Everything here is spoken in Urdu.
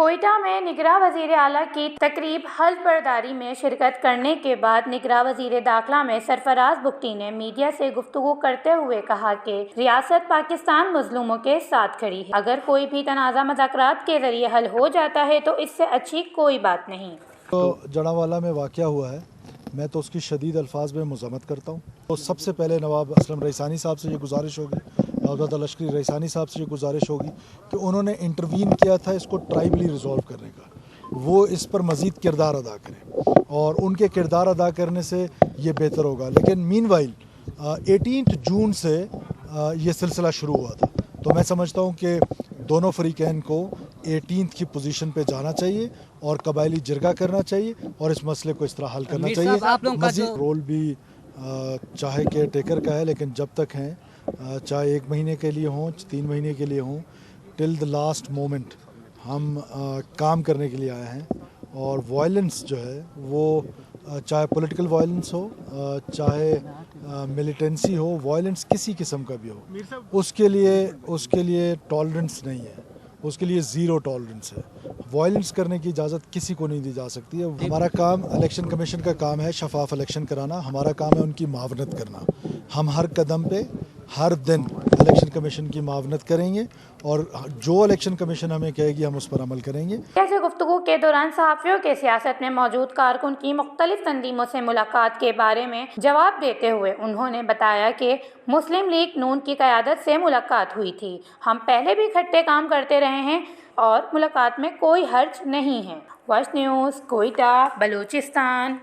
کوئٹہ میں نگراں وزیر اعلیٰ کی تقریب حلف برداری میں شرکت کرنے کے بعد نگراں وزیر داخلہ میں سرفراز بگٹی نے میڈیا سے گفتگو کرتے ہوئے کہا کہ ریاست پاکستان مظلوموں کے ساتھ کھڑی ہے۔ اگر کوئی بھی تنازع مذاکرات کے ذریعے حل ہو جاتا ہے تو اس سے اچھی کوئی بات نہیں۔ تو جڑاوالا میں واقعہ ہوا ہے، میں تو اس کی شدید الفاظ میں مذمت کرتا ہوں۔ تو سب سے پہلے نواب اسلم ریسانی صاحب سے یہ گزارش ہوگی، عبداللہ لشکری ریسانی صاحب سے یہ گزارش ہوگی کہ انہوں نے انٹروین کیا تھا اس کو ٹرائبلی ریزولو کرنے کا، وہ اس پر مزید کردار ادا کریں اور ان کے کردار ادا کرنے سے یہ بہتر ہوگا۔ لیکن مین وائل 18 جون سے یہ سلسلہ شروع ہوا تھا، تو میں سمجھتا ہوں کہ دونوں فریقین کو 18 کی پوزیشن پہ جانا چاہیے اور قبائلی جرگہ کرنا چاہیے اور اس مسئلے کو اس طرح حل کرنا چاہیے۔ مزید رول بھی چاہے کیئر ٹیکر کا ہے، لیکن جب تک ہیں، چاہے 1 مہینے کے لیے ہوں، 3 مہینے کے لیے ہوں، ٹل دا لاسٹ مومنٹ ہم کام کرنے کے لیے آئے ہیں۔ اور وائلنس جو ہے وہ چاہے پولیٹیکل وائلنس ہو، چاہے ملیٹنسی ہو، وائلنس کسی قسم کا بھی ہو، اس کے لیے ٹالرنس نہیں ہے، اس کے لیے زیرو ٹالرنس ہے۔ وائلنس کرنے کی اجازت کسی کو نہیں دی جا سکتی ہے۔ ہمارا کام، الیکشن کمیشن کا کام ہے شفاف الیکشن کرانا، ہمارا کام ہے ان کی معاونت کرنا۔ ہم ہر قدم پہ ہر دن الیکشن کمیشن کی معاونت کریں گے اور جو الیکشن کمیشن ہمیں کہے گی ہم اس پر عمل کریں گے۔ ایسے گفتگو کے دوران صحافیوں کے سیاست میں موجود کارکن کی مختلف تنظیموں سے ملاقات کے بارے میں جواب دیتے ہوئے انہوں نے بتایا کہ مسلم لیگ نون کی قیادت سے ملاقات ہوئی تھی۔ ہم پہلے بھی اکٹھے کام کرتے رہے ہیں اور ملاقات میں کوئی حرج نہیں ہے۔ Watch news, Quetta, Balochistan.